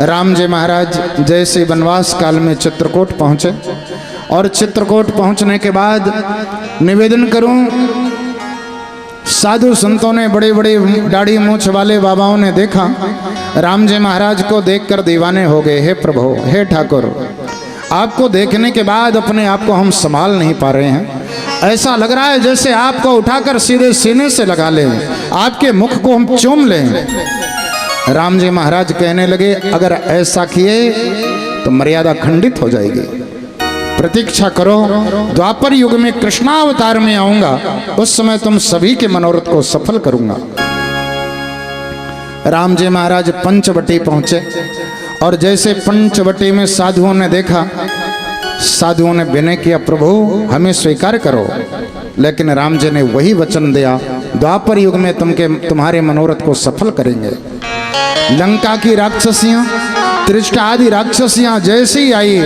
राम जी महाराज जैसे वनवास काल में चित्रकूट पहुंचे और चित्रकूट पहुंचने के बाद निवेदन करूं, साधु संतों ने, बड़े बड़े दाढ़ी मूछ वाले बाबाओं ने देखा, राम जी महाराज को देखकर दीवाने हो गए। हे प्रभु, हे ठाकुर, आपको देखने के बाद अपने आप को हम संभाल नहीं पा रहे हैं। ऐसा लग रहा है जैसे आपको उठाकर सीधे सीने से लगा लें, आपके मुख को हम चूम लें। राम जी महाराज कहने लगे, अगर ऐसा किए तो मर्यादा खंडित हो जाएगी। प्रतीक्षा करो, द्वापर युग में कृष्णावतार में आऊंगा, उस समय तुम सभी के मनोरथ को सफल करूंगा। राम जी महाराज पंचवटी पहुंचे और जैसे पंचवटी में साधुओं ने देखा, साधुओं ने विनय किया, प्रभु हमें स्वीकार करो। लेकिन राम जी ने वही वचन दिया, द्वापर युग में तुम्हारे मनोरथ को सफल करेंगे। लंका की राक्षसियां, त्रिष्टा आदि राक्षसियां जैसे ही आई,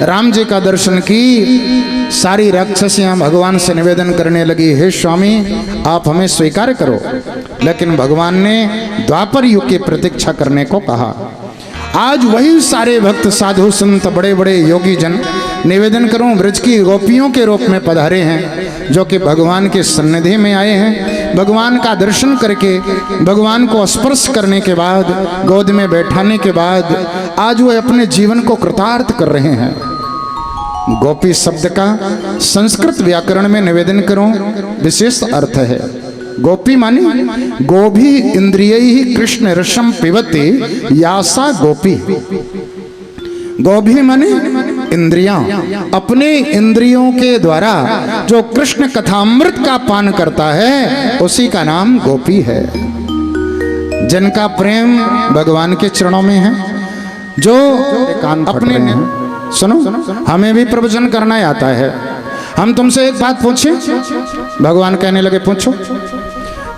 राम जी का दर्शन की, सारी राक्षसियां भगवान से निवेदन करने लगी, हे स्वामी आप हमें स्वीकार करो। लेकिन भगवान ने द्वापर युग की प्रतीक्षा करने को कहा। आज वही सारे भक्त, साधु संत, बड़े बड़े योगी जन, निवेदन करूं, ब्रज की गोपियों के रूप में पधारे हैं, जो कि भगवान के सन्निधि में आए हैं। भगवान का दर्शन करके, भगवान को स्पर्श करने के बाद, गोद में बैठाने के बाद आज वो अपने जीवन को कृतार्थ कर रहे हैं। गोपी शब्द का संस्कृत व्याकरण में निवेदन करूं, विशेष अर्थ है। गोपी मानी गोभी इंद्रिय ही कृष्ण रसम पिबती यासा गोपी। गोभी माने इंद्रियां, अपने इंद्रियों के द्वारा जो कृष्ण कथामृत का पान करता है, उसी का नाम गोपी है। जिनका प्रेम भगवान के चरणों में है, जो अपने सुनो, हमें भी प्रवचन करना आता है। हम तुमसे एक बात पूछें? भगवान कहने लगे, पूछो।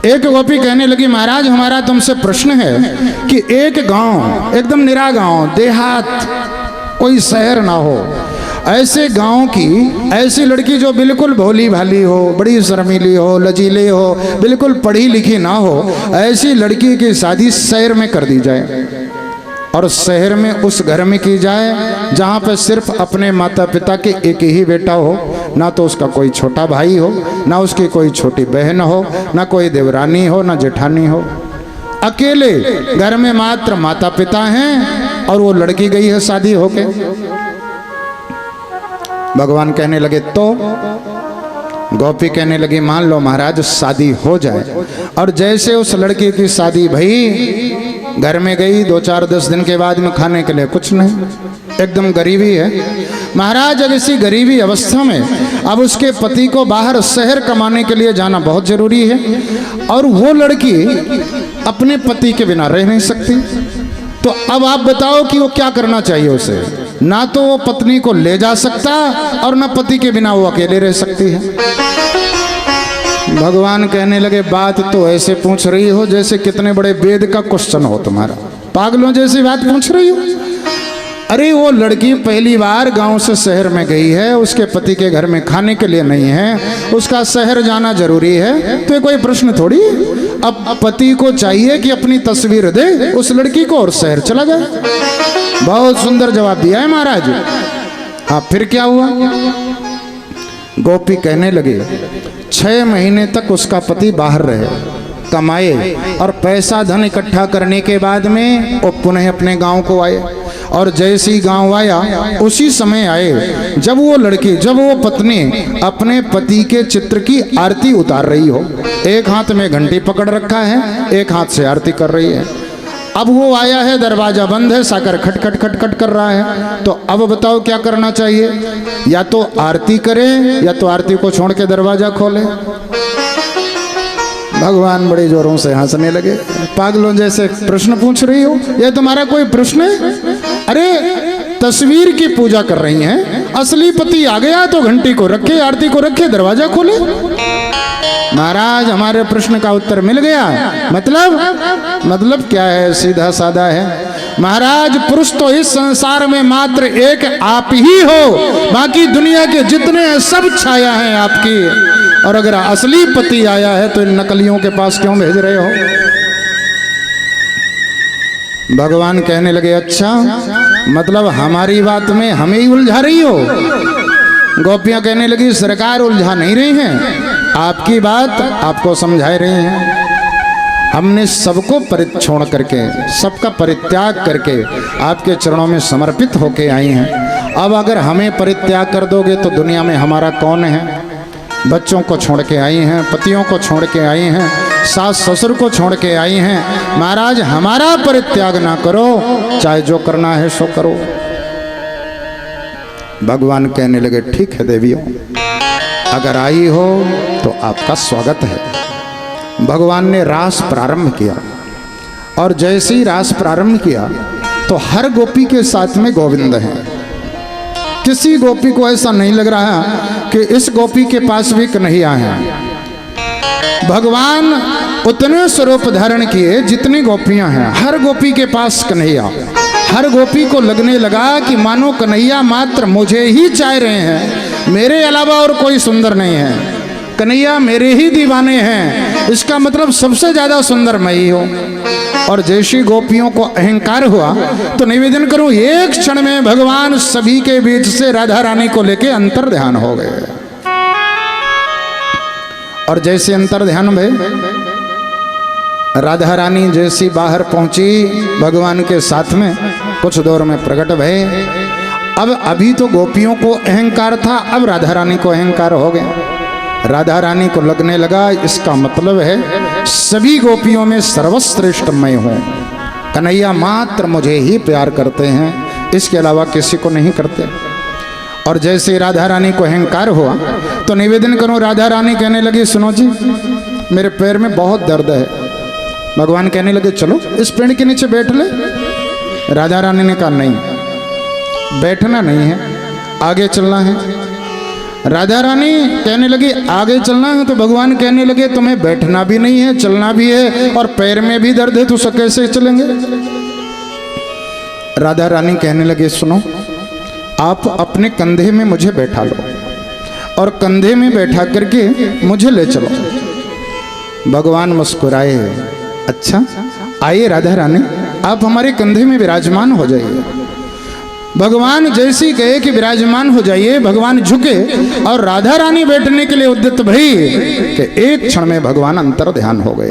एक गोपी कहने लगी, महाराज हमारा तुमसे प्रश्न है कि एक गांव, एकदम निरा गांव, देहात, कोई शहर ना हो, ऐसे गांव की ऐसी लड़की जो बिल्कुल भोली भाली हो, बड़ी शर्मीली हो, लजीली हो, बिल्कुल पढ़ी लिखी ना हो, ऐसी लड़की की शादी शहर में कर दी जाए। और शहर में उस घर में की जाए जहाँ पे सिर्फ अपने माता पिता के एक ही बेटा हो, ना तो उसका कोई छोटा भाई हो, ना उसकी कोई छोटी बहन हो, ना कोई देवरानी हो, ना जेठानी हो। अकेले घर में मात्र माता पिता हैं और वो लड़की गई है शादी होके। भगवान कहने लगे, तो गोपी कहने लगी, मान लो महाराज शादी हो जाए। और जैसे उस लड़की की शादी भई, घर में गई, 2-4-10 दिन के बाद में खाने के लिए कुछ नहीं, एकदम गरीबी है। महाराज अब इसी गरीबी अवस्था में अब उसके पति को बाहर शहर कमाने के लिए जाना बहुत जरूरी है, और वो लड़की अपने पति के बिना रह नहीं सकती। तो अब आप बताओ कि वो क्या करना चाहिए उसे? ना तो वो पत्नी को ले जा सकता और ना पति के बिना वो अकेले रह सकती है। भगवान कहने लगे, बात तो ऐसे पूछ रही हो जैसे कितने बड़े वेद का क्वेश्चन हो तुम्हारा, पागलों जैसी बात पूछ रही हो। अरे वो लड़की पहली बार गांव से शहर में गई है, उसके पति के घर में खाने के लिए नहीं है, उसका शहर जाना जरूरी है, तो ये कोई प्रश्न थोड़ी। अब पति को चाहिए कि अपनी तस्वीर दे उस लड़की को और शहर चला जाए। बहुत सुंदर जवाब दिया है महाराज। हाँ, फिर क्या हुआ? गोपी कहने लगे, 6 महीने तक उसका पति बाहर रहे, कमाए, और पैसा धन इकट्ठा करने के बाद में वो पुनः अपने गांव को आए। और जैसे ही गांव आया, उसी समय आए जब वो लड़की, जब वो पत्नी अपने पति के चित्र की आरती उतार रही हो। एक हाथ में घंटी पकड़ रखा है, एक हाथ से आरती कर रही है। अब वो आया है, दरवाजा बंद है, साकर खट खट खट खट कर रहा है। तो अब बताओ क्या करना चाहिए? या तो आरती करे, या तो आरती को छोड़ के दरवाजा खोले। भगवान बड़े जोरों से हंसने लगे, पागलों जैसे प्रश्न पूछ रही हो, ये तुम्हारा कोई प्रश्न है? अरे तस्वीर की पूजा कर रही हैं, असली पति आ गया तो घंटी को रखे, आरती को रखे, दरवाजा खोले। महाराज हमारे प्रश्न का उत्तर मिल गया। मतलब क्या है? सीधा साधा है महाराज, पुरुष तो इस संसार में मात्र एक आप ही हो, बाकी दुनिया के जितने हैं सब छाया है आपकी। और अगर असली पति आया है तो इन नकलियों के पास क्यों भेज रहे हो? भगवान कहने लगे अच्छा, मतलब हमारी बात में हमें ही उलझा रही हो। गोपियां कहने लगी सरकार उलझा नहीं रही हैं, आपकी बात आपको समझा रही हैं। हमने सबको छोड़ करके, सबका परित्याग करके आपके चरणों में समर्पित होके आई हैं। अब अगर हमें परित्याग कर दोगे तो दुनिया में हमारा कौन है। बच्चों को छोड़ के आई हैं, पतियों को छोड़ के आई हैं, सास ससुर को छोड़ के आई हैं। महाराज हमारा परित्याग ना करो, चाहे जो करना है सो करो। भगवान कहने लगे ठीक है देवियों, अगर आई हो तो आपका स्वागत है। भगवान ने रास प्रारंभ किया और जैसे ही रास प्रारंभ किया तो हर गोपी के साथ में गोविंद हैं। किसी गोपी को ऐसा नहीं लग रहा कि इस गोपी के पास भी कन्हैया है। भगवान उतने स्वरूप धारण किए जितनी गोपियां हैं, हर गोपी के पास कन्हैया। हर गोपी को लगने लगा कि मानो कन्हैया मात्र मुझे ही चाह रहे हैं, मेरे अलावा और कोई सुंदर नहीं है। कन्हैया मेरे ही दीवाने हैं, इसका मतलब सबसे ज्यादा सुंदर मैं ही हूं। और जैसी गोपियों को अहंकार हुआ तो निवेदन करूं एक क्षण में भगवान सभी के बीच से राधा रानी को लेके अंतर ध्यान हो गए। और जैसे अंतर ध्यान भय, राधा रानी जैसी बाहर पहुंची भगवान के साथ में, कुछ दूर में प्रकट भय। अब अभी तो गोपियों को अहंकार था, अब राधा रानी को अहंकार हो गया। राधा रानी को लगने लगा इसका मतलब है सभी गोपियों में सर्वश्रेष्ठ मैं हूं, कन्हैया मात्र मुझे ही प्यार करते हैं, इसके अलावा किसी को नहीं करते। और जैसे राधा रानी को अहंकार हुआ तो निवेदन करूं, राधा रानी कहने लगी सुनो जी मेरे पैर में बहुत दर्द है। भगवान कहने लगे चलो इस पेड़ के नीचे बैठ ले। राधा रानी ने कहा नहीं, बैठना नहीं है, आगे चलना है। राधा रानी कहने लगी आगे चलना है, तो भगवान कहने लगे तुम्हें बैठना भी नहीं है, चलना भी है और पैर में भी दर्द है, तो कैसे चलेंगे। राधा रानी कहने लगे सुनो, आप अपने कंधे में मुझे बैठा लो और कंधे में बैठा करके मुझे ले चलो। भगवान मुस्कुराए, अच्छा आइए राधा रानी आप हमारे कंधे में विराजमान हो जाइए। भगवान जैसी कहे कि विराजमान हो जाइए, भगवान झुके और राधा रानी बैठने के लिए उद्यत भई कि एक क्षण में भगवान अंतर ध्यान हो गए।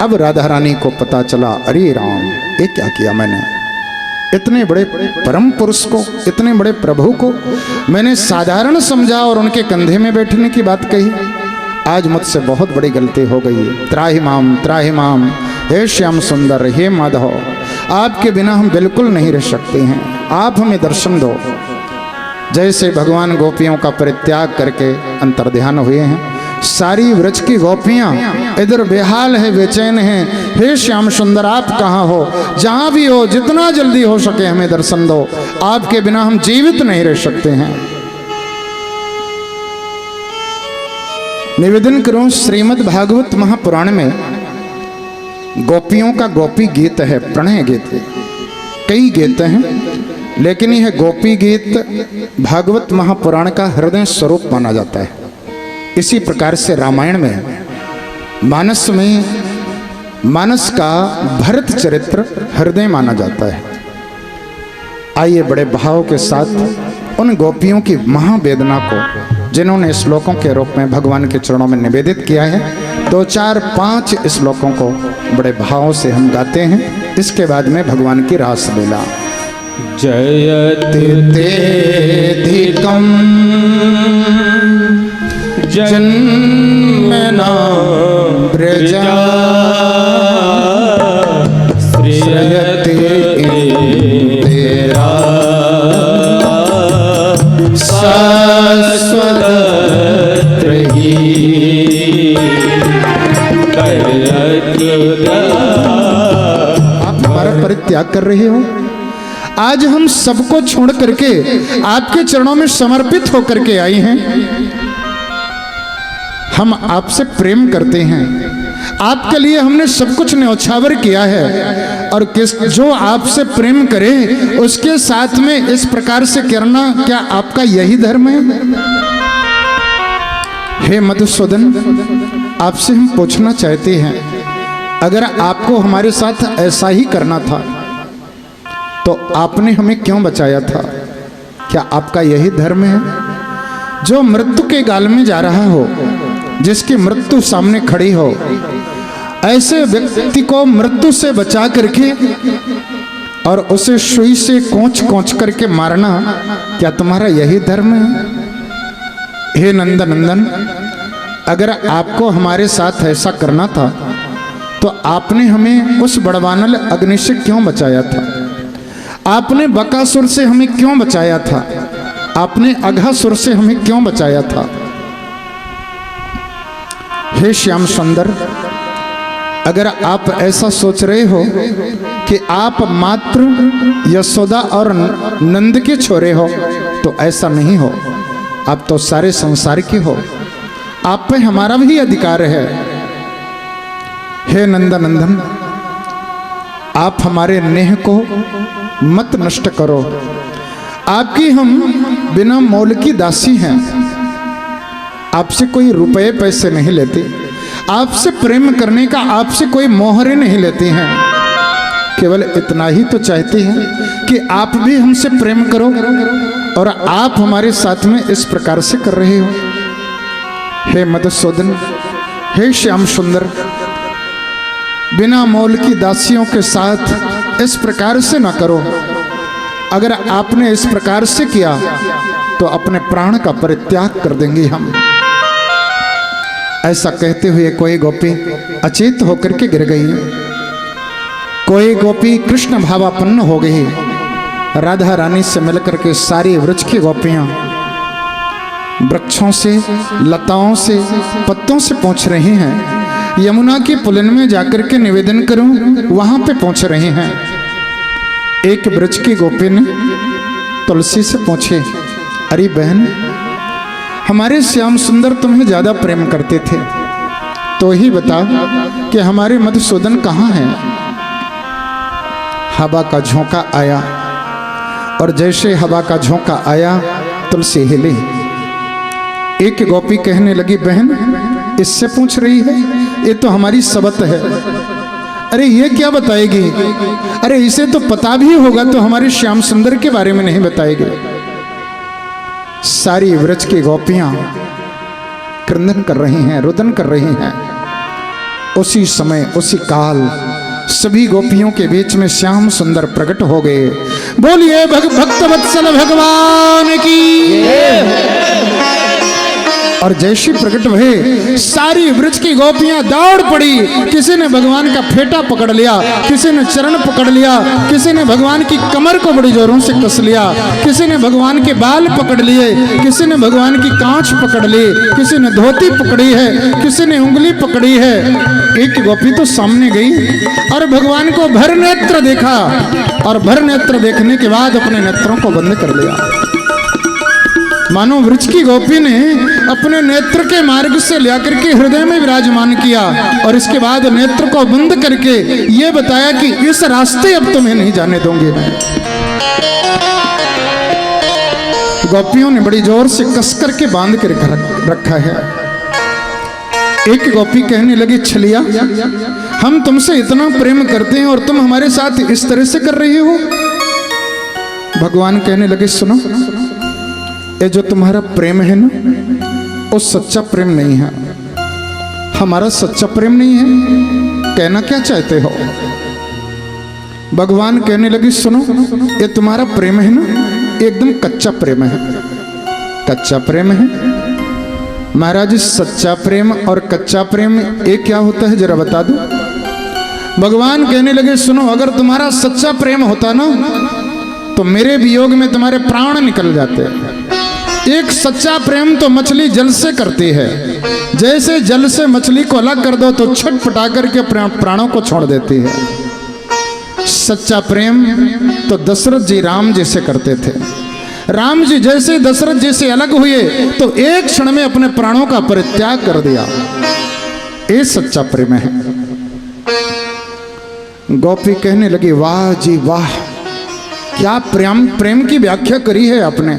अब राधा रानी को पता चला अरे राम ये क्या किया मैंने, इतने बड़े परम पुरुष को, इतने बड़े प्रभु को मैंने साधारण समझा और उनके कंधे में बैठने की बात कही। आज मुझसे बहुत बड़ी गलती हो गई। त्राहि माम हे श्याम सुंदर, हे माधव, आपके बिना हम बिल्कुल नहीं रह सकते हैं, आप हमें दर्शन दो। जैसे भगवान गोपियों का परित्याग करके अंतर्ध्यान हुए हैं, सारी व्रज की गोपियां इधर बेहाल है, बेचैन हैं। हे श्याम सुंदर आप कहाँ हो, जहां भी हो जितना जल्दी हो सके हमें दर्शन दो, आपके बिना हम जीवित नहीं रह सकते हैं। निवेदन करूं श्रीमद् भागवत महापुराण में गोपियों का गोपी गीत है, प्रणय गीत है। कई गीत हैं लेकिन यह गोपी गीत भागवत महापुराण का हृदय स्वरूप माना जाता है। इसी प्रकार से रामायण में मानस का भरत चरित्र हृदय माना जाता है। आइए बड़े भाव के साथ उन गोपियों की महावेदना को जिन्होंने श्लोकों के रूप में भगवान के चरणों में निवेदित किया है, 2 4 5 श्लोकों को बड़े भाव से हम गाते हैं। इसके बाद में भगवान की रास लीला। जयति तेधिकं जन्मना ब्रजा श्रियते तेरा आप हमारा परित्याग कर रहे हो। आज हम सबको छोड़ करके आपके चरणों में समर्पित होकर के आई हैं। हम आपसे प्रेम करते हैं, आपके लिए हमने सब कुछ न्यौछावर किया है, और जो आपसे प्रेम करे उसके साथ में इस प्रकार से करना क्या आपका यही धर्म है? हे मधुसूदन, आपसे हम पूछना चाहते हैं, अगर आपको हमारे साथ ऐसा ही करना था तो आपने हमें क्यों बचाया था? क्या आपका यही धर्म है? जो मृत्यु के गाल में जा रहा हो, जिसकी मृत्यु सामने खड़ी हो, ऐसे व्यक्ति को मृत्यु से बचा करके और उसे सुई से कोंच कोंच करके मारना, क्या तुम्हारा यही धर्म है? हे नंदनंदन, अगर आपको हमारे साथ ऐसा करना था तो आपने हमें उस बड़वानल अग्नि से क्यों बचाया था? आपने बकासुर से हमें क्यों बचाया था? आपने अघासुर से हमें क्यों बचाया था? हे श्याम सुंदर, अगर आप ऐसा सोच रहे हो कि आप मात्र यशोदा और नंद के छोरे हो तो ऐसा नहीं हो। आप तो सारे संसार के हो, आप पे हमारा भी अधिकार है। हे नंदनंदन, आप हमारे नेह को मत नष्ट करो। आपकी हम बिना मोल की दासी हैं। आपसे कोई रुपए पैसे नहीं लेते, आपसे प्रेम करने का आपसे कोई मोहरे नहीं लेती हैं। केवल इतना ही तो चाहती हैं कि आप भी हमसे प्रेम करो, और आप हमारे साथ में इस प्रकार से कर रहे हो। हे मधुसूदन, हे श्याम सुंदर, बिना मोल की दासियों के साथ इस प्रकार से ना करो। अगर आपने इस प्रकार से किया तो अपने प्राण का परित्याग कर देंगे हम। ऐसा कहते हुए कोई गोपी अचेत होकर के गिर गई, कोई गोपी कृष्ण भावापन्न हो गई। राधा रानी से मिलकर के सारी वृक्ष की गोपियां वृक्षों से, लताओं से, पत्तों से पहुंच रही हैं। यमुना की पुलिन में जाकर के निवेदन करूं, वहां पे पहुंच रहे हैं। एक वृक्ष की गोपी ने तुलसी से पूछे, अरे बहन, हमारे श्याम सुंदर तुम्हें ज्यादा प्रेम करते थे, तो ही बता कि हमारे मधुसूदन कहाँ हैं? हवा का झोंका आया, और जैसे हवा का झोंका आया तुलसी हिले। एक गोपी कहने लगी, बहन इससे पूछ रही है, ये तो हमारी सबत है। अरे ये क्या बताएगी? अरे इसे तो पता भी होगा तो हमारे श्याम सुंदर के बारे में नहीं बताएगी। सारी वृक्ष की गोपियां क्रंदन कर रही हैं, रुदन कर रही हैं। उसी समय, उसी काल सभी गोपियों के बीच में श्याम सुंदर प्रकट हो गए। बोलिए भक्त वत्सल भगवान की। और जैसी प्रकट हुए, सारी वृक्ष की गोपियां दौड़ पड़ी। किसी ने भगवान का फेटा पकड़ लिया, किसी ने चरण पकड़ लिया, किसी ने भगवान की कमर को बड़ी जोरों से कस लिया, किसी ने भगवान के बाल पकड़ लिए, किसी ने भगवान की कांच पकड़ ली, किसी ने धोती पकड़ी है, किसी ने उंगली पकड़ी है। एक गोपी तो सामने गई और भगवान को भर नेत्र देखा, और भर नेत्र देखने के बाद अपने नेत्रों को बंद कर लिया। मानो वृक्ष की गोपी ने अपने नेत्र के मार्ग से लेकर के हृदय में विराजमान किया, और इसके बाद नेत्र को बंद करके ये बताया कि इस रास्ते अब तुम्हें नहीं जाने दूंगी मैं। गोपियों ने बड़ी जोर से कस करके बांध कर रखा है। एक गोपी कहने लगी, छलिया, हम तुमसे इतना प्रेम करते हैं और तुम हमारे साथ इस तरह से कर रही हो। भगवान कहने लगे, सुनो, ये जो तुम्हारा प्रेम है ना, वो सच्चा प्रेम नहीं है, हमारा सच्चा प्रेम नहीं है। कहना क्या चाहते हो? भगवान कहने लगे, सुनो, ये तुम्हारा प्रेम है ना, एकदम कच्चा प्रेम है, कच्चा प्रेम है। महाराज, सच्चा प्रेम और कच्चा प्रेम ये क्या होता है, जरा बता दो। भगवान कहने लगे, सुनो, अगर तुम्हारा सच्चा प्रेम होता ना तो मेरे वियोग में तुम्हारे प्राण निकल जाते। एक सच्चा प्रेम तो मछली जल से करती है, जैसे जल से मछली को अलग कर दो तो छटपटा करके प्राणों को छोड़ देती है। सच्चा प्रेम तो दशरथ जी राम जी से करते थे। राम जी जैसे दशरथ जी से अलग हुए तो एक क्षण में अपने प्राणों का परित्याग कर दिया। ये सच्चा प्रेम है। गोपी कहने लगी, वाह जी वाह, क्या प्रेम की व्याख्या करी है आपने।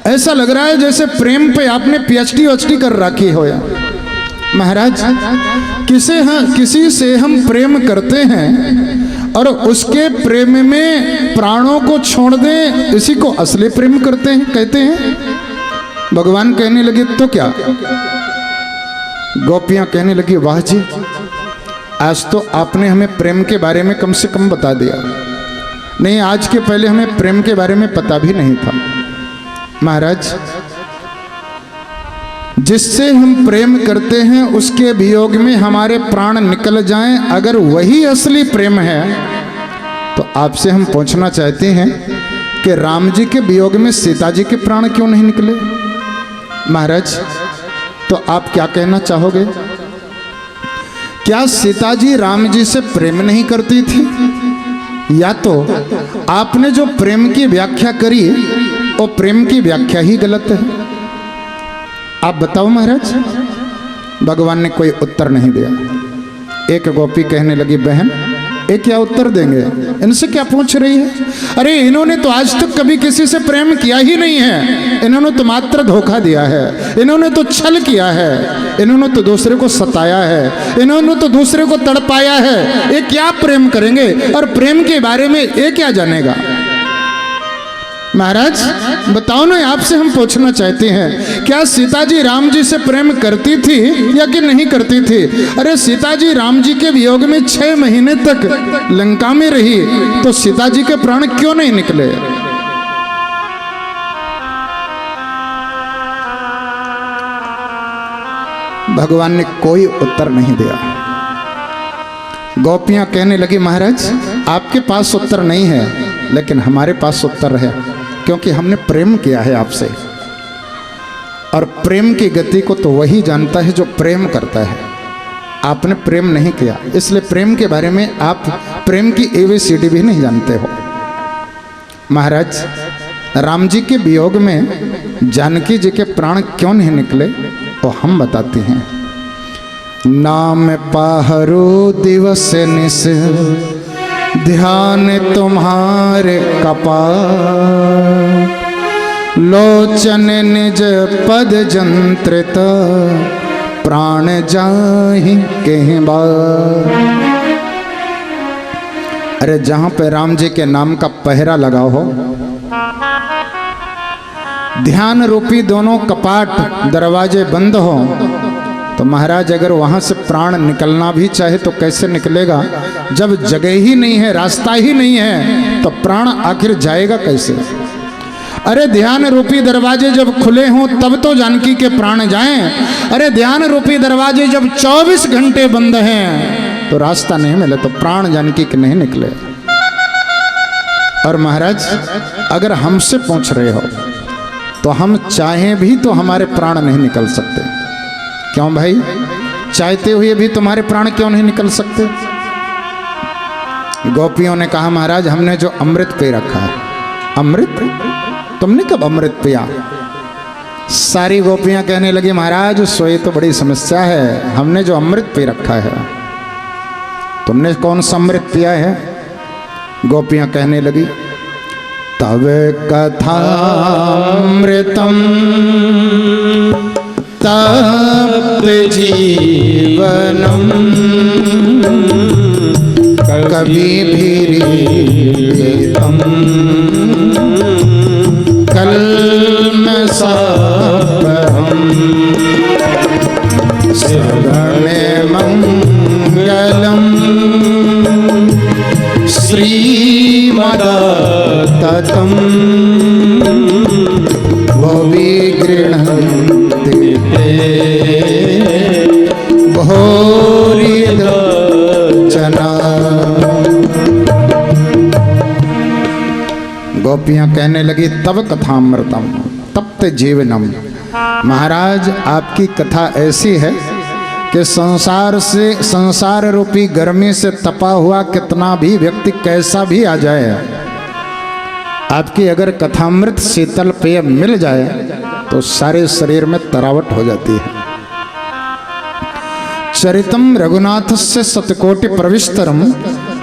ऐसा लग रहा है जैसे प्रेम पे आपने पीएचडी कर रखी हो। महाराज किसी से हम प्रेम करते हैं और उसके प्रेम में प्राणों को छोड़ दें, इसी को असली प्रेम करते हैं कहते हैं। भगवान कहने लगे तो क्या? गोपियां कहने लगी वाह जी, आज तो आपने हमें प्रेम के बारे में कम से कम बता दिया। नहीं, आज के पहले हमें प्रेम के बारे में पता भी नहीं था। महाराज, जिससे हम प्रेम करते हैं उसके वियोग में हमारे प्राण निकल जाएं, अगर वही असली प्रेम है तो आपसे हम पूछना चाहते हैं कि राम जी के वियोग में सीता जी के प्राण क्यों नहीं निकले? महाराज, तो आप क्या कहना चाहोगे? क्या सीता जी राम जी से प्रेम नहीं करती थी, या तो आपने जो प्रेम की व्याख्या करी वो प्रेम की व्याख्या ही गलत है? आप बताओ महाराज। भगवान ने कोई उत्तर नहीं दिया। एक गोपी कहने लगी बहन, ये क्या उत्तर देंगे, इनसे क्या पूछ रही है? अरे इन्होंने तो आज तक कभी किसी से प्रेम किया ही नहीं है, इन्होंने तो मात्र धोखा दिया है, इन्होंने तो छल किया है, इन्होंने तो दूसरे को सताया है, इन्होंने तो दूसरे को तड़पाया है, ये क्या प्रेम करेंगे? और प्रेम के बारे में ये क्या जानेगा? महाराज बताओ ना, आपसे हम पूछना चाहते हैं, क्या सीता जी राम जी से प्रेम करती थी या कि नहीं करती थी? अरे सीता जी राम जी के वियोग में 6 महीने तक लंका में रही, तो सीता जी के प्राण क्यों नहीं निकले? भगवान ने कोई उत्तर नहीं दिया। गोपियां कहने लगी महाराज, आपके पास उत्तर नहीं है, लेकिन हमारे पास उत्तर है, क्योंकि हमने प्रेम किया है आपसे, और प्रेम की गति को तो वही जानता है जो प्रेम करता है। आपने प्रेम नहीं किया, इसलिए प्रेम के बारे में आप प्रेम की ABCD भी नहीं जानते हो। महाराज, राम जी के वियोग में जानकी जी के प्राण क्यों नहीं निकले तो हम बताते हैं। नाम पाहरो दिवस निस, ध्यान तुम्हारे कपाल, लोचन निज पद जंत्रित, प्राण जाहि कहीं बार। अरे जहां पे राम जी के नाम का पहरा लगा हो, ध्यान रूपी दोनों कपाट दरवाजे बंद हो, तो महाराज अगर वहां से प्राण निकलना भी चाहे तो कैसे निकलेगा? जब जगह ही नहीं है, रास्ता ही नहीं है, तो प्राण आखिर जाएगा कैसे? अरे ध्यान रूपी दरवाजे जब खुले हों तब तो जानकी के प्राण जाएं। अरे ध्यान रूपी दरवाजे जब 24 घंटे बंद हैं तो रास्ता नहीं मिले, तो प्राण जानकी के नहीं निकले। और महाराज, अगर हमसे पूछ रहे हो तो हम चाहें भी तो हमारे प्राण नहीं निकल सकते। क्यों भाई? चाहते हुए भी तुम्हारे प्राण क्यों नहीं निकल सकते? गोपियों ने कहा महाराज, हमने जो अमृत पी रखा है। अमृत? तुमने कब अमृत पिया? सारी गोपियां कहने लगी महाराज, सोई तो बड़ी समस्या है, हमने जो अमृत पी रखा है। तुमने कौन सा अमृत पिया है? गोपियां कहने लगी तव कथामृतम तप्त जीवनम, कभी भीरीतम कल्मषापहम्, श्रवणे मंगलम श्रीमदततम्, वो विगृह्णन्ति ते भूरिदर्शना। गोपियां कहने लगी तब कथामृतम तप्त जीवनम। महाराज, आपकी कथा ऐसी है कि संसार रूपी गर्मी से तपा हुआ कितना भी व्यक्ति कैसा भी आ जाए, आपकी अगर कथामृत शीतल पेय मिल जाए तो सारे शरीर में तरावट हो जाती है। चरितम रघुनाथस्य शतकोटि प्रविस्तरम,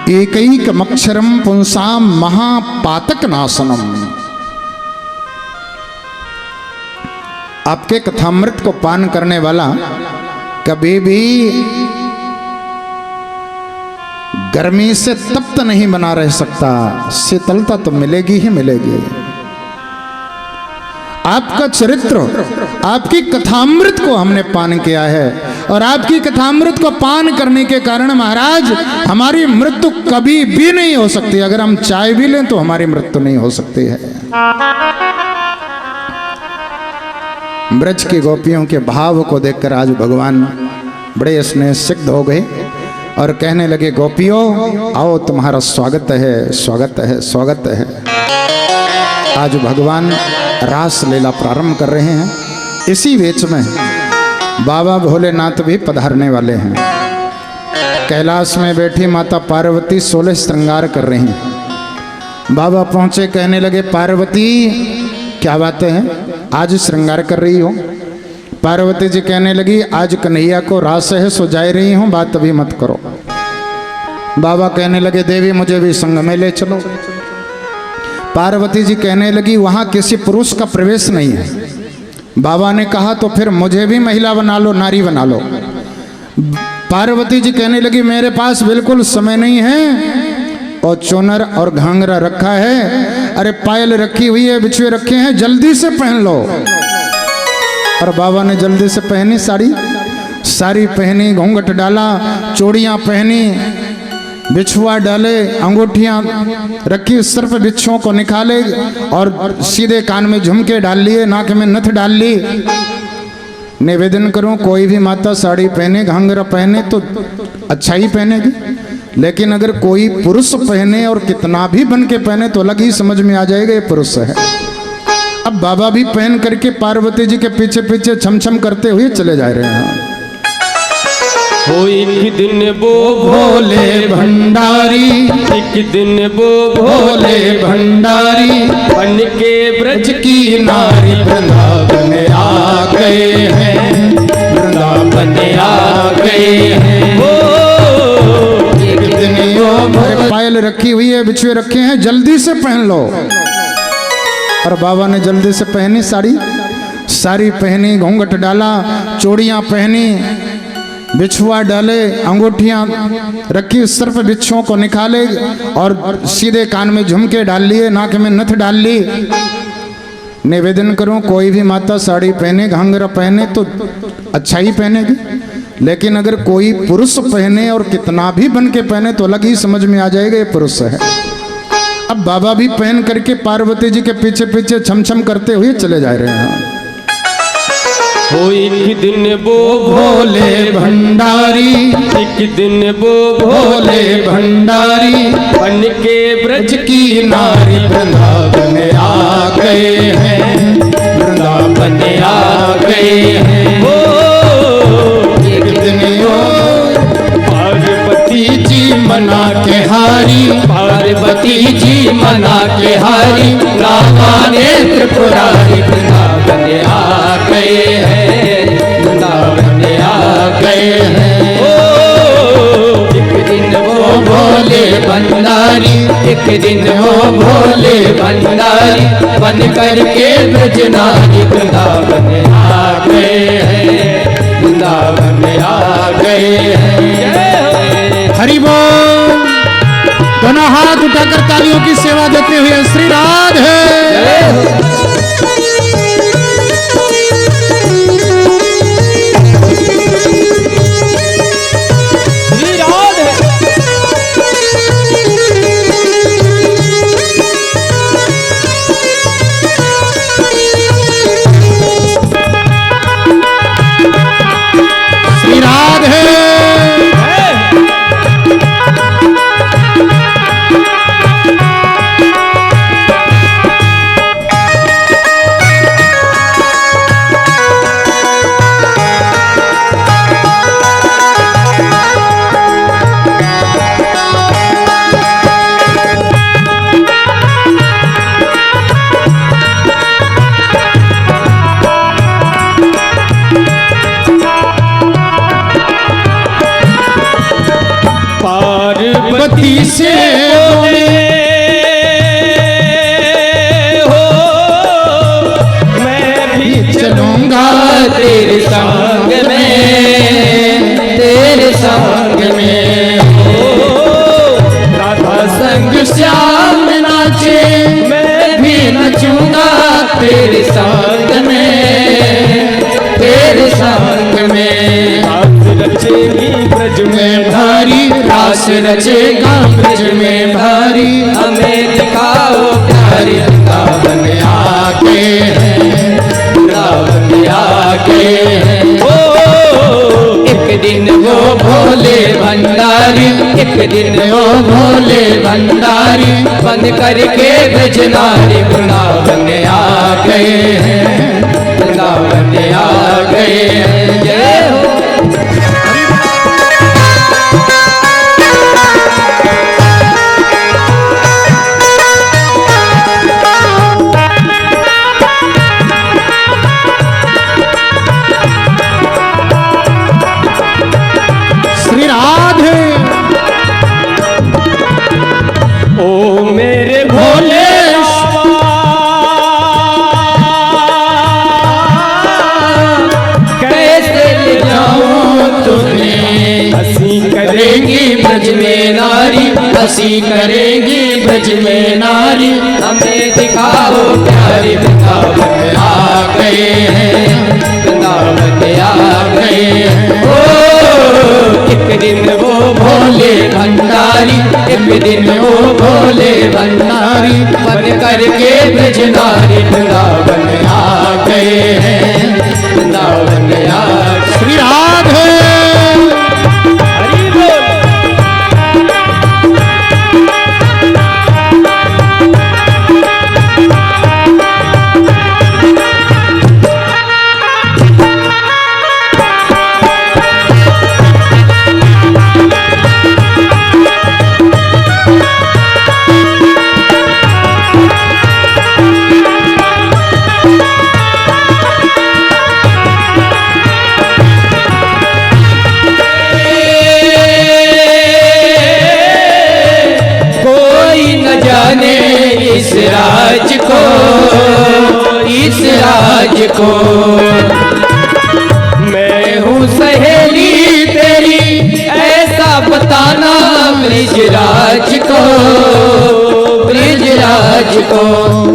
एकैकमक्षरम पुंसाम महापातक नाशनम। आपके कथामृत को पान करने वाला कभी भी गर्मी से तप्त नहीं बना रह सकता, शीतलता तो मिलेगी ही मिलेगी। आपका चरित्र, आपकी कथामृत को हमने पान किया है और आपकी कथामृत को पान करने के कारण महाराज हमारी मृत्यु कभी भी नहीं हो सकती। अगर हम चाय भी लें तो हमारी मृत्यु नहीं हो सकती है। ब्रज की गोपियों के भाव को देखकर आज भगवान बड़े स्नेह सिद्ध हो गए और कहने लगे, गोपियों आओ, तुम्हारा स्वागत है, स्वागत है, स्वागत है। आज भगवान रास लीला प्रारंभ कर रहे हैं। इसी वेच में बाबा भोलेनाथ भी पधारने वाले हैं। कैलाश में बैठी माता पार्वती 16 श्रृंगार कर रही हैं। बाबा पहुंचे, कहने लगे, पार्वती क्या बातें हैं, आज श्रृंगार कर रही हो? पार्वती जी कहने लगी, आज कन्हैया को रास है सो जा रही हूं, बात अभी मत करो। बाबा कहने लगे, देवी मुझे भी संग में ले चलो। पार्वती जी कहने लगी, वहां किसी पुरुष का प्रवेश नहीं है। बाबा ने कहा, तो फिर मुझे भी महिला बना लो, नारी बना लो। पार्वती जी कहने लगी, मेरे पास बिल्कुल समय नहीं है और चुनर और घाघरा रखा है, अरे पायल रखी हुई है, बिछुए रखे हैं, जल्दी से पहन लो। और बाबा ने जल्दी से पहनी साड़ी, साड़ी पहनी, घूंघट डाला, चूड़ियाँ पहनी, बिछुआ डाले, अंगूठियाँ रखी सर पर, बिच्छुओं को निकाले और सीधे कान में झुमके डाल लिए, नाक में नथ डाल ली। निवेदन करूं, कोई भी माता साड़ी पहने, घाघरा पहने तो अच्छा ही पहनेगी, लेकिन अगर कोई पुरुष पहने और कितना भी बन के पहने तो अलग ही समझ में आ जाएगा ये पुरुष है। अब बाबा भी पहन करके पार्वती जी के पीछे पीछे छम छम करते हुए चले जा रहे हैं। हो एक दिन वो भोले भंडारी, एक दिन वो भोले भंडारी, बन के ब्रज की नारी वृंदावन आ गए हैं, वृंदावन आ गए हैं। एक दिन वो पायल रखी हुई है, बिछुए रखे हैं, जल्दी से पहन लो। और बाबा ने जल्दी से पहनी साड़ी, साड़ी पहनी, घूंघट डाला, चूड़ियाँ पहनी, बिछुआ डाले, अंगूठियाँ रखी सर पर, बिच्छुओं को निकाले और सीधे कान में झुमके डाल लिए, नाक में नथ डाल ली। निवेदन करूं, कोई भी माता साड़ी पहने, घाघरा पहने तो अच्छा ही पहनेगी, लेकिन अगर कोई पुरुष पहने और कितना भी बन के पहने तो अलग ही समझ में आ जाएगा ये पुरुष है। अब बाबा भी पहन करके पार्वती जी के पीछे पीछे छम छम करते हुए चले जा रहे हैं। हो एक दिन वो भोले भंडारी, एक दिन वो भोले भंडारी, बन के ब्रज की नारी वृंदावन आ गए हैं, वृंदावन आ गए हैं। हो एक दिन पार्वती जी मना के हारी, पार्वती जी मना के हारी, रामा ने त्रिपुरारी वृंदावन आ गए हैं, वृंदावन आ गए हैं। एक दिन वो भोले भंडारी, एक दिन वो भोले भंडारी, बन करके ब्रज नारी वृंदावन आ गए हैं, वृंदावन आ गए हैं। हरि बोल। दोनों हाथ उठाकर तालियों की सेवा देते हुए श्री राधे। श्री राधे। पार्वती से बोले हो मैं भी चलूंगा तेरे संग में, नाचे मैं भी नचूंगा तेरे संग में, तेरे संग में। रास रचेगी ब्रज में भारी रास रचेगा ब्रज में भारी, हमें दिखाओ प्यारी वृंदावन आके वृंदावन आके ओ एक दिन वो भोले भंडारी, एक दिन वो भोले भंडारी बंद करके ब्रज नारी वृंदावन आ गए हैं, वृंदावन आ गए हैं। जय हो। श्री राधे ओ मेरे भोले कैसे ले जाऊं तुम्हें, हंसी करेंगी ब्रज में नारी, हंसी करेंगी ब्रज में नारी, हमें दिखाओ प्यारी वृंदावन आ गए हैं, वृंदावन आ गए हैं। ओ एक दिन वो भोले भंडारी, एक दिन वो भोले भंडारी बन करके ब्रज नारी वृंदावन आ गए हैं, वृंदावन आ गए। श्री राधे हरि बोल। इस राज को, इस राज को मैं हूँ सहेली तेरी ऐसा बताना ब्रिजराज को, ब्रिजराज को।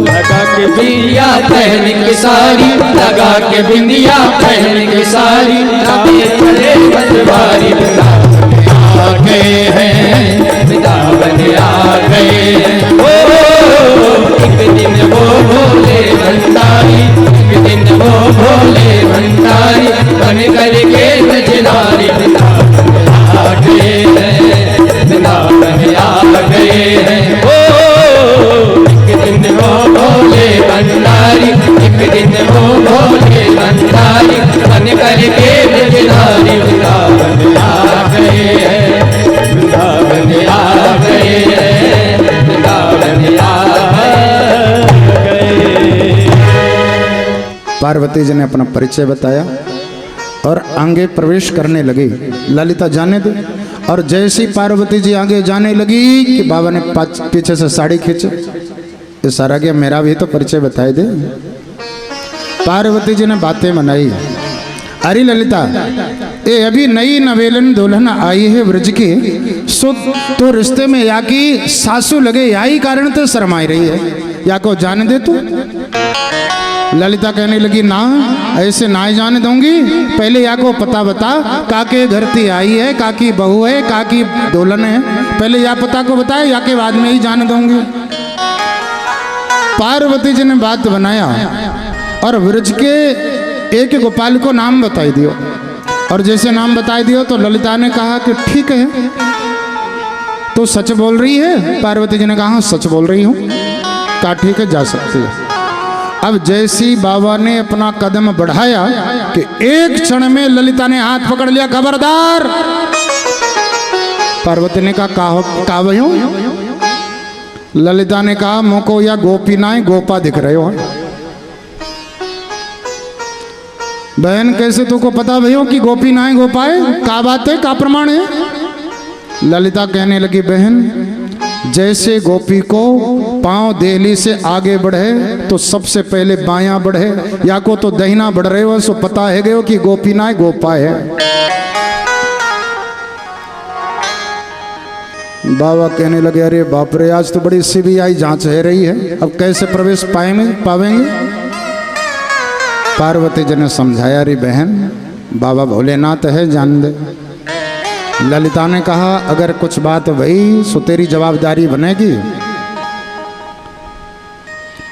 लगा के बिंदिया पहन के सारी, लगा के बिंदिया पहन के सारी, राधे चले बंदवारी वृंदावन आ गए हैं, वृंदावन आ गए हैं। ओ एक दिन वो भोले भंडारी, एक दिन वो भोले भंडारी बन करके ब्रज नारी वृंदावन आ गए हैं, वृंदावन आ गए हैं। ओ एक दिन वो भोले भंडारी, एक दिन वो भोले भंडारी बन करके ब्रज नारी वृंदावन आ गए हैं, वृंदावन आ गए हैं, वृंदावन आ गए। पार्वती जी ने अपना परिचय बताया और आगे प्रवेश करने लगी। ललिता जाने दे। और जैसी पार्वती जी आगे जाने लगी कि बाबा ने पीछे से साड़ी खींची, इशारा किया मेरा भी तो परिचय बताए दे। पार्वती जी ने बातें बनाई, अरे ललिता ये अभी नई नवेलन दुल्हन आई है व्रज की, सो तो रिश्ते में या की सासू लगे यही कारण तो शर्माई रही है, या को जाने दे तू। ललिता कहने लगी ना ऐसे ना ही जाने दूंगी, पहले या को पता बता काके घर ती आई है, काकी बहू है, काकी दुल्हन है, पहले या पता को बताए या के बाद में ही जाने दूंगी। पार्वती जी ने बात बनाया और व्रज के एक गोपाल को नाम बताई दियो, और जैसे नाम बताई दियो तो ललिता ने कहा कि ठीक है तो सच बोल रही है। पार्वती जी ने कहा सच बोल रही हूँ। कहा ठीक है जा सकती है। अब जैसी बाबा ने अपना कदम बढ़ाया कि एक क्षण में ललिता ने हाथ पकड़ लिया, खबरदार। पार्वती ने कहा का भयू। ललिता ने कहा मोको या गोपी ना गोपा दिख रहे हो। बहन कैसे तुमको पता भैया कि गोपी ना है गोपा है, का बात है, का प्रमाण है। ललिता कहने लगी बहन जैसे गोपी को पांव देहली से आगे बढ़े तो सबसे पहले बायां बढ़े, या को तो दहिना बढ़ रहे हो सो पता है गयो कि गोपी ना है गोपा है। बाबा कहने लगे अरे बाप रे, आज तो बड़ी सीबीआई जांच है रही है, अब कैसे प्रवेश पावेंगे। पार्वती जी ने समझाया, अरे बहन बाबा भोलेनाथ है, जान दे। ललिता ने कहा अगर कुछ बात भई सो तेरी जवाबदारी बनेगी।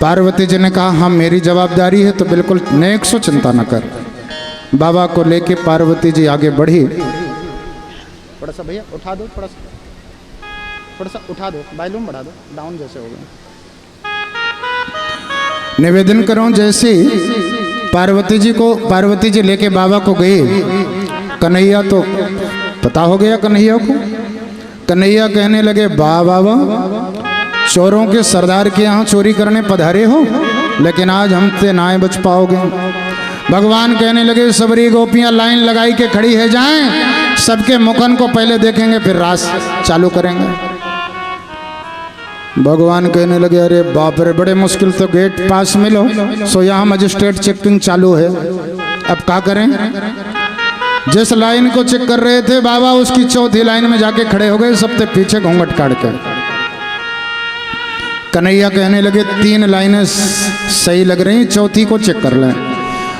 पार्वती जी ने कहा हाँ मेरी जवाबदारी है तो बिल्कुल नेक सो चिंता न कर। बाबा को लेके पार्वती जी आगे बढ़ी। थोड़ा सा भैया उठा दो, थोड़ा सा उठा दो, वॉल्यूम बढ़ा दो, डाउन जैसे हो गया। निवेदन करो जैसे पार्वती जी लेके बाबा को गई। कन्हैया तो पता हो गया कन्हैया को। कन्हैया कहने लगे बाबा चोरों के सरदार के यहाँ चोरी करने पधारे हो, लेकिन आज हमसे ना बच पाओगे। भगवान कहने लगे सबरी गोपियां लाइन लगाई के खड़ी है जाएं, सबके मुखन को पहले देखेंगे फिर रास चालू करेंगे। भगवान कहने लगे अरे बाप रे, बड़े मुश्किल तो गेट पास मिलो, सो यहाँ मजिस्ट्रेट चेकिंग चालू है, अब क्या करें। जिस लाइन को चेक कर रहे थे बाबा, उसकी चौथी लाइन में जाके खड़े हो गए, सबसे पीछे घूंघट काट के। कन्हैया कहने लगे 3 लाइनें सही लग रही, चौथी को चेक कर लें।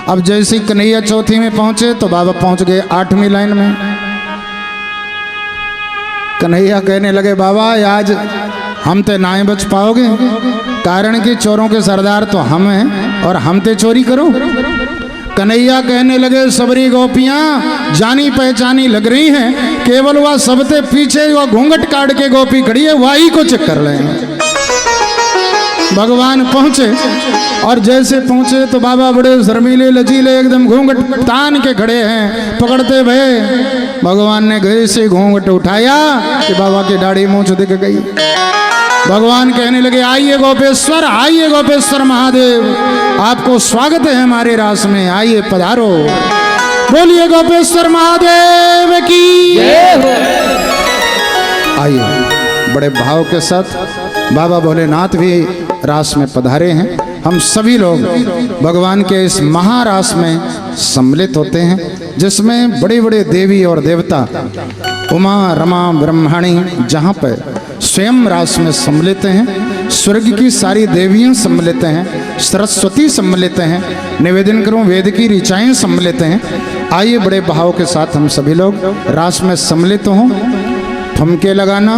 अब जैसे ही कन्हैया चौथी में पहुंचे तो बाबा पहुंच गए 8वीं लाइन में। कन्हैया कहने लगे बाबा आज हम ते ना बच पाओगे, कारण कि चोरों के सरदार तो हम हैं और हम ते चोरी करो। कन्हैया कहने लगे सबरी गोपियां जानी पहचानी लग रही हैं, केवल वह सबसे पीछे वह घूंघट काट के गोपी खड़ी है, वही को चेक कर लें। भगवान पहुंचे और जैसे पहुंचे तो बाबा बड़े शर्मीले लचीले एकदम घूंघट तान के खड़े हैं, पकड़ते भये। भगवान ने घर से घूंघट उठाया कि बाबा की दाढ़ी मूंछ दिख गई। भगवान कहने लगे आइए गोपेश्वर महादेव, आपको स्वागत है हमारे रास में, आइए पधारो। बोलिए गोपेश्वर महादेव की आइए। बड़े भाव के साथ बाबा भोलेनाथ भी रास में पधारे हैं। हम सभी लोग भगवान के इस महारास में सम्मिलित होते हैं, जिसमें बड़े बड़े देवी और देवता उमा रमा ब्रह्मणी जहाँ पर स्वयं रास में सम्मिलित हैं। स्वर्ग की सारी देवियां सम्मिलित हैं, सरस्वती सम्मिलित हैं, निवेदन करूं वेद की ऋचाएं सम्मिलित हैं। आइए बड़े भाव के साथ हम सभी लोग रास में सम्मिलित हों। ठुमके लगाना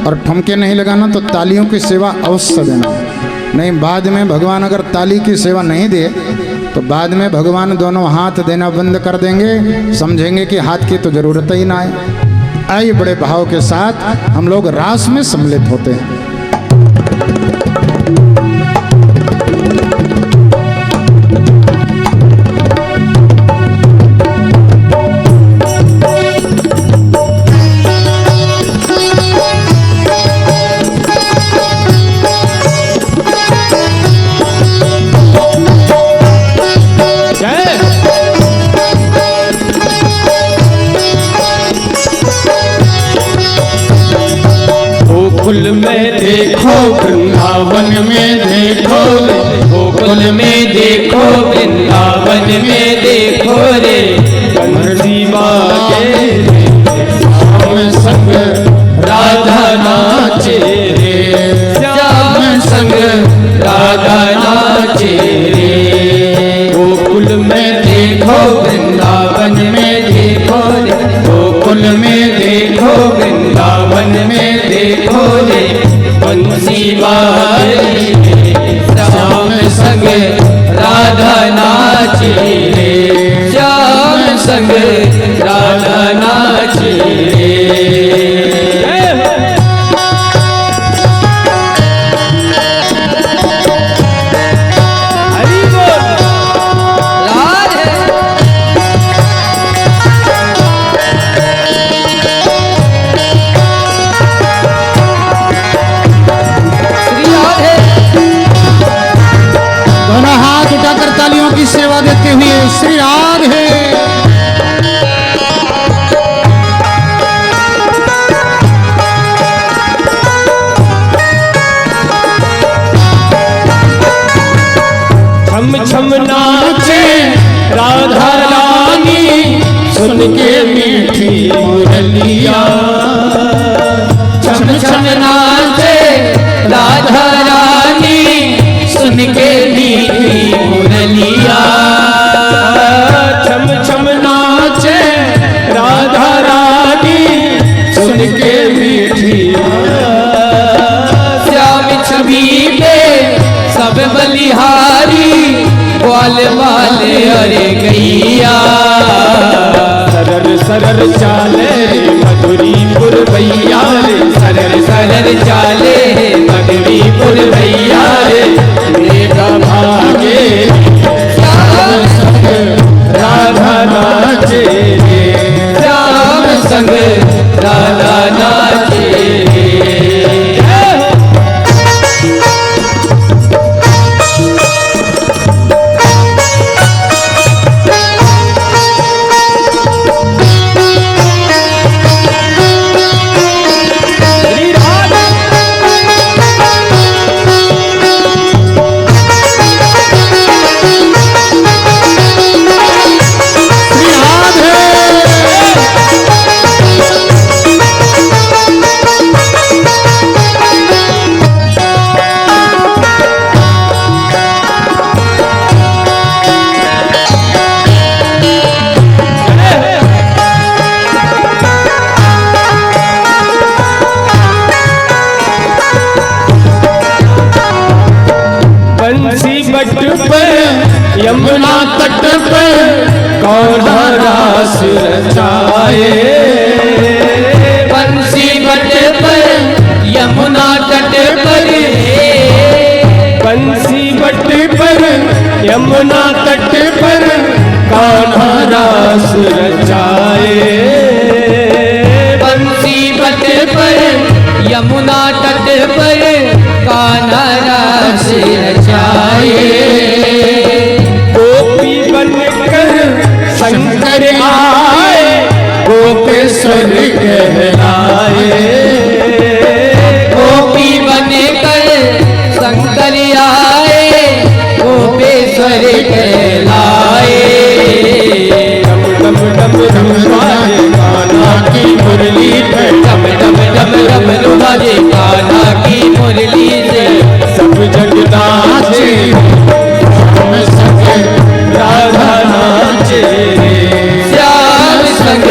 और ठुमके नहीं लगाना तो तालियों की सेवा अवश्य देना, नहीं बाद में भगवान अगर ताली की सेवा नहीं दे तो बाद में भगवान दोनों हाथ देना बंद कर देंगे, समझेंगे कि हाथ की तो जरूरत ही ना है। आइए बड़े भाव के साथ हम लोग रास में सम्मिलित होते हैं। गोकुल में देखो वृंदावन में देखो, गोकुल में देखो वृंदावन में देखो रे, कंवरजीवा के श्याम संग राधा नाचे रे, श्याम संग राधा नाचे रे। गोकुल में देखो वृंदावन में देखो रे, गोकुल में देखो वृंदावन में देखो रे, बंसी वाली श्याम संग राधा नाचे रे, श्याम संग राधा नाचे रे। हरि बोल। दोनों हाथ उठाकर तालियों की सेवा देते हुए श्री राधे। छम छम नाचे राधा रानी, सुन के मीठी मुरलिया। छम बलिहारी ग्वाल वाले अरे गैया सरर सरर चाले मधुरीपुर भैया रे, सरर सरर चाले मधुरीपुर भैया रे, मेघा भागे श्याम संग राधा नाचे रे, श्याम संग राधा नाचे यमुना तट पर कौन रास रचाए, बंसी बट पर यमुना तट पर, बंसी बट पर यमुना तट पर कौन रास रचाए, बंसी बट पर यमुना तट पर कान्हा रास रचाए, शंकर आए गोपेश्वर कहलाए, गोपी बनकर शंकर आए गोपेश्वर कहलाए, डम डम डम डम बाजे कान्हा की मुरली पे, डम डम डम डम बाजे कान्हा की मुरली से, सब जग नाचे राधा नाचे, श्याम संग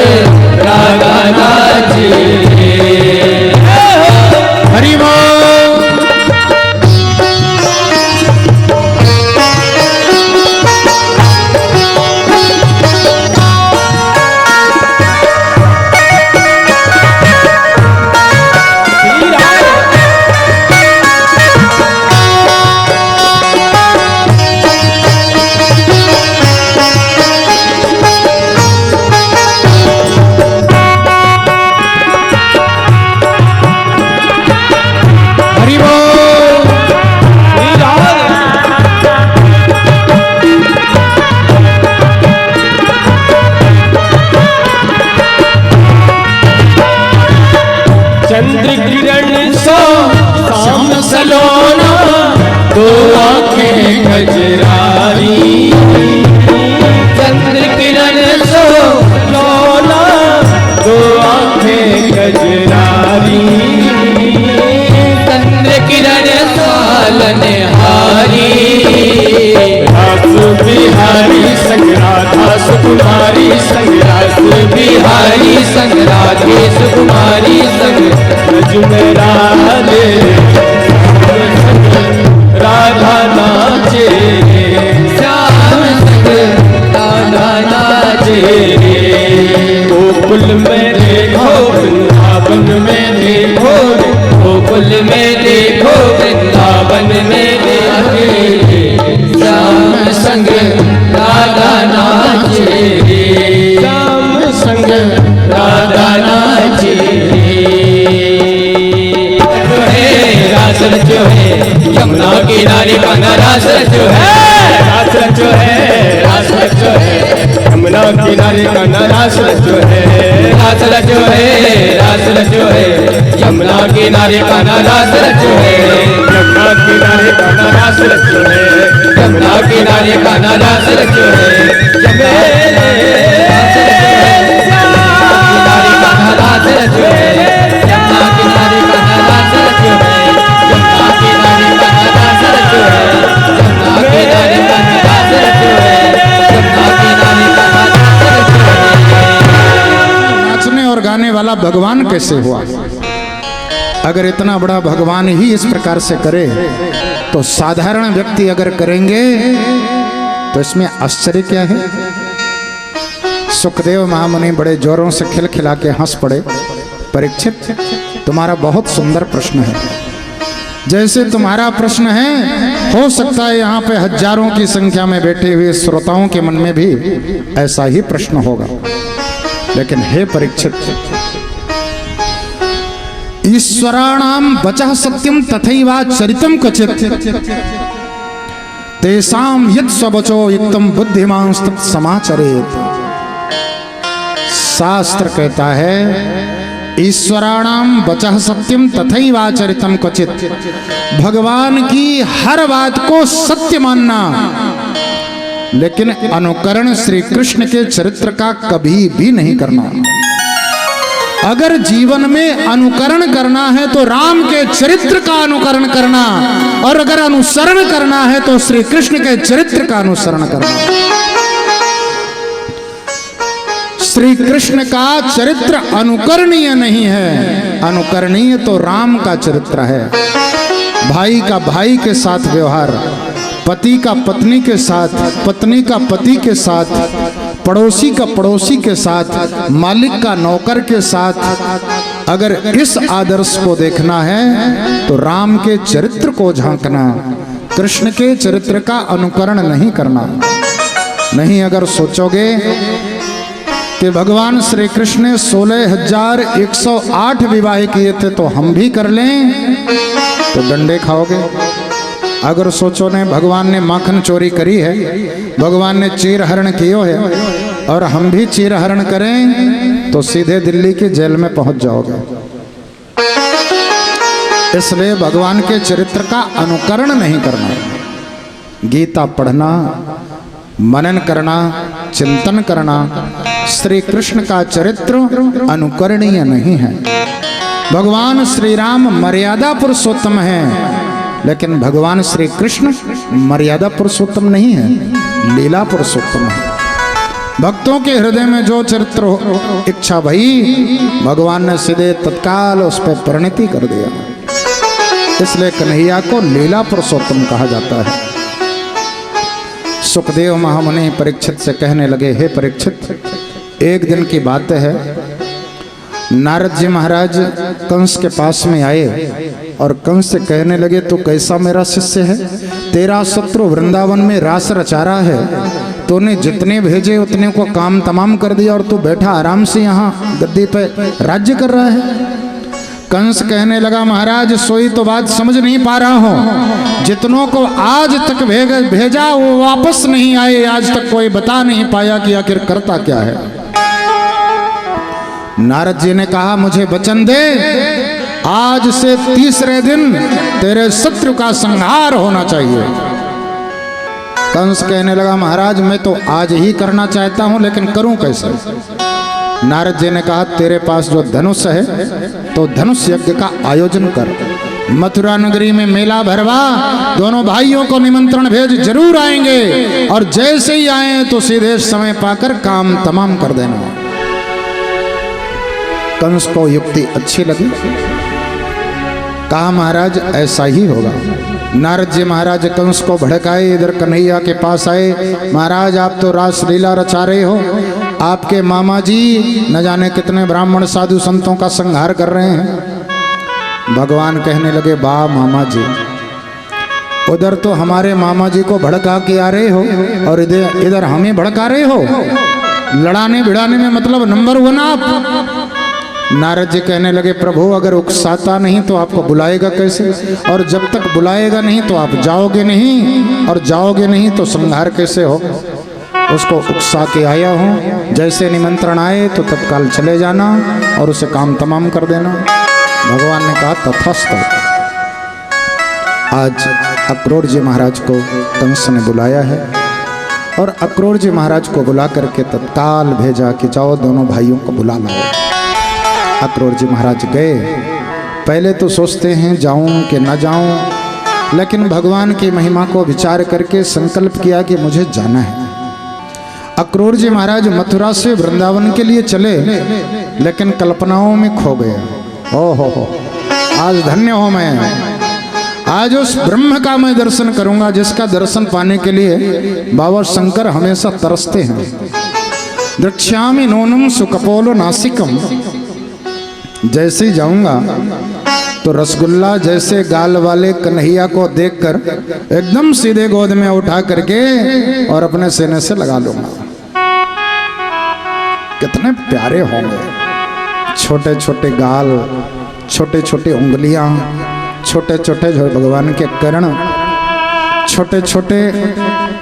राधा नाचे, हरि बोल। चंद्र किरण सो शाम सलोना, दो आंखें गजरारी, चंद्र किरण सो लोना दो आंखें गजरारी, चंद्र किरण सालन हारी, रास बिहारी संग राधा सुकुमारी, संग रास बिहारी संग राधे सुकुमारी संग ब्रज में राधे राधा नाचे, श्याम संग राधा नाचे, गोकुल में देखो वृंदावन में देखो, गोकुल में देखो वृंदावन में देखो, श्याम संग राधा नाचे, श्याम संग राधा नाचे, रास रचो है यमुना किनारे कान्हा रास रचो है, रास रचो है, रास रचो है यमुना किनारे कान्हा रास रचो है, रास रचो है, रास रचो है यमुना किनारे कान्हा रास रचो है, यमुना किनारे कान्हा रास रचो है, यमुना किनारे कान्हा रास रचो है, यमुना किनारे कान्हा रास रचो है, यमुना किनारे कान्हा रास रचो है, यमुना किनारे कान्हा रास रचो है, यमुना किनारे कान्हा रास रचो है, यमुना किनारे कान्हा रास रचो है। नाचने और गाने वाला भगवान कैसे हुआ? अगर इतना बड़ा भगवान ही इस प्रकार से करे तो साधारण व्यक्ति अगर करेंगे तो इसमें आश्चर्य क्या है। सुखदेव महामुनि बड़े जोरों से खिलखिला के हंस पड़े। परीक्षित, तुम्हारा बहुत सुंदर प्रश्न है। जैसे तुम्हारा प्रश्न है, हो सकता है यहाँ पे हजारों की संख्या में बैठे हुए श्रोताओं के मन में भी ऐसा ही प्रश्न होगा। लेकिन हे परीक्षित, ईश्वराणाम वचः सत्यम तथैवा चरितम क्वचित् तेषां यत् स्ववचो युक्तम बुद्धिमांस्तत् समाचरेत्। शास्त्र कहता है ईश्वराणाम वचः सत्यम तथैवाचरितम क्वचित्, भगवान की हर बात को सत्य मानना, लेकिन अनुकरण श्री कृष्ण के चरित्र का कभी भी नहीं करना। अगर जीवन में अनुकरण करना है तो राम के चरित्र का अनुकरण करना, और अगर अनुसरण करना है तो श्री कृष्ण के चरित्र का अनुसरण करना। श्री कृष्ण का चरित्र अनुकरणीय नहीं है, अनुकरणीय तो राम का चरित्र है। भाई का भाई के साथ व्यवहार, पति का पत्नी के साथ, पत्नी का पति के साथ, पड़ोसी का पड़ोसी के साथ, मालिक का नौकर के साथ, अगर इस आदर्श को देखना है तो राम के चरित्र को झांकना, कृष्ण के चरित्र का अनुकरण नहीं करना। नहीं, अगर सोचोगे कि भगवान श्री कृष्ण ने 16,108 विवाह किए थे तो हम भी कर लें, तो डंडे खाओगे। अगर सोचो ने भगवान ने माखन चोरी करी है, भगवान ने चीर हरण कियो है और हम भी चीर हरण करें, तो सीधे दिल्ली की जेल में पहुंच जाओगे। इसलिए भगवान के चरित्र का अनुकरण नहीं करना। गीता पढ़ना, मनन करना, चिंतन करना, श्री कृष्ण का चरित्र अनुकरणीय नहीं है। भगवान श्री राम मर्यादा पुरुषोत्तम है, लेकिन भगवान श्री कृष्ण मर्यादा पुरुषोत्तम नहीं है, लीला पुरुषोत्तम है। भक्तों के हृदय में जो चरित्र हो इच्छा भई, भगवान ने सीधे तत्काल उस पर परिणति कर दिया। इसलिए कन्हैया को लीला पुरुषोत्तम कहा जाता है। सुखदेव महामुनि परीक्षित से कहने लगे, हे परीक्षित, एक दिन की बात है, नारद जी महाराज कंस के पास में आए और कंस से कहने लगे, तू कैसा मेरा शिष्य है? तेरा शत्रु वृंदावन में रास रचा रहा है, तूने जितने भेजे उतने को काम तमाम कर दिया और तू बैठा आराम से यहाँ गद्दी पे राज्य कर रहा है। कंस कहने लगा, महाराज सोई तो बात समझ नहीं पा रहा हूँ, जितनों को आज तक भेजा वो वापस नहीं आए, आज तक कोई बता नहीं पाया कि आखिर करता क्या है। नारद जी ने कहा, मुझे वचन दे, आज से तीसरे दिन तेरे शत्रु का संहार होना चाहिए। कंस कहने लगा, महाराज मैं तो आज ही करना चाहता हूं, लेकिन करूं कैसे? नारद जी ने कहा, तेरे पास जो धनुष है तो धनुष यज्ञ का आयोजन कर, मथुरा नगरी में मेला भरवा, दोनों भाइयों को निमंत्रण भेज, जरूर आएंगे, और जैसे ही आए तो सीधे समय पाकर काम तमाम कर देना। कंस को युक्ति अच्छी लगी, कहा महाराज ऐसा ही होगा। नारद जी महाराज कंस को भड़काए, इधर कन्हैया के पास आए, महाराज आप तो रास लीला रचा रहे हो, आपके मामा जी न जाने कितने ब्राह्मण साधु संतों का संहार कर रहे हैं। भगवान कहने लगे, वाह मामा जी, उधर तो हमारे मामा जी को भड़का के आ रहे हो और इधर हमें भड़का रहे हो। लड़ाने भिड़ाने में मतलब नंबर 1 आप। नारद जी कहने लगे, प्रभु अगर उकसाता नहीं तो आपको बुलाएगा कैसे, और जब तक बुलाएगा नहीं तो आप जाओगे नहीं, और जाओगे नहीं तो संहार कैसे हो। उसको उकसा के आया हूँ, जैसे निमंत्रण आए तो तत्काल चले जाना और उसे काम तमाम कर देना। भगवान ने कहा, तथास्तु। आज अक्रूर जी महाराज को कंस ने बुलाया है, और अक्रूर जी महाराज को बुला करके तत्काल भेजा कि जाओ दोनों भाइयों को बुला लाओ। अक्रूर जी महाराज गए। पहले तो सोचते हैं जाऊं कि न जाऊं, लेकिन भगवान की महिमा को विचार करके संकल्प किया कि मुझे जाना है। अक्रूर जी महाराज मथुरा से वृंदावन के लिए चले, लेकिन कल्पनाओं में खो गए। ओ हो, आज धन्य हो मैं, आज उस ब्रह्म का मैं दर्शन करूंगा जिसका दर्शन पाने के लिए बाबा शंकर हमेशा तरसते हैं। द्रक्ष्यामि नूनम सुकपोलो नासिकम, जैसे ही जाऊंगा तो रसगुल्ला जैसे गाल वाले कन्हैया को देखकर एकदम सीधे गोद में उठा करके और अपने सीने से लगा लूंगा। कितने प्यारे होंगे, छोटे छोटे गाल, छोटे छोटे उंगलियां, छोटे छोटे जो भगवान के कर्ण, छोटे छोटे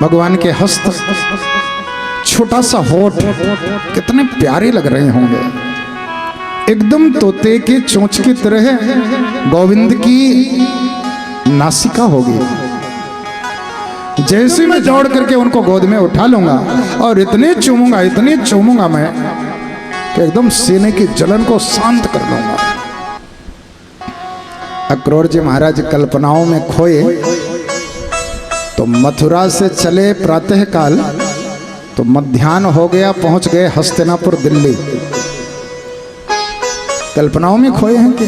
भगवान के हस्त, छोटा सा होठ, कितने प्यारे लग रहे होंगे। एकदम तोते के चोंच की तरह गोविंद की नासिका होगी। जैसे मैं दौड़ करके उनको गोद में उठा लूंगा और इतने चूमूंगा मैं कि एकदम सीने की जलन को शांत कर लूंगा। अक्रूर जी महाराज कल्पनाओं में खोए तो मथुरा से चले प्रातः काल, तो मध्याह्न हो गया, पहुंच गए हस्तिनापुर दिल्ली। कल्पनाओं में खोए हैं कि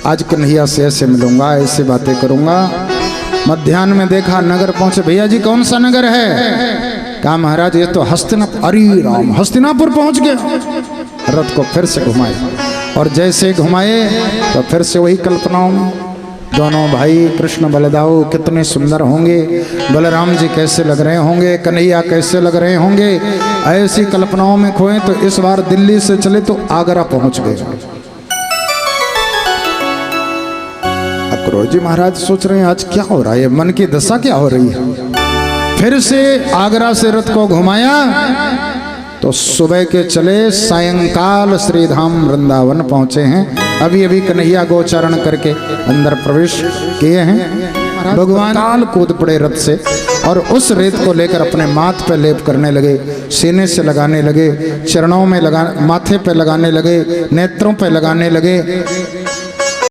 आज कन्हैया से ऐसे मिलूंगा, ऐसे बातें करूंगा। मध्याह्न में देखा, नगर पहुंचे। भैया जी कौन सा नगर है? कहा महाराज ये तो हस्तिनापुर। अरे राम, हस्तिनापुर पहुंच गए। रथ को फिर से घुमाए और जैसे घुमाए तो फिर से वही कल्पनाओं में दोनों भाई कृष्ण बलदाऊ कितने सुंदर होंगे, बलराम जी कैसे लग रहे होंगे, कन्हैया कैसे लग रहे होंगे। ऐसी कल्पनाओं में खोए तो इस बार दिल्ली से चले तो आगरा पहुंच गए। अक्रूर जी महाराज सोच रहे हैं आज क्या हो रहा है, मन की दशा क्या हो रही है। फिर से आगरा से रथ को घुमाया तो सुबह के चले, सायंकाल श्रीधाम वृंदावन पहुंचे हैं। अभी अभी कन्हैया गोचारण करके अंदर प्रवेश किए हैं। भगवान काल कूद पड़े रथ से और उस रेत को लेकर अपने माथ पे लेप करने लगे, सीने से लगाने लगे, चरणों में लगा, माथे पे लगाने लगे, नेत्रों पे लगाने लगे।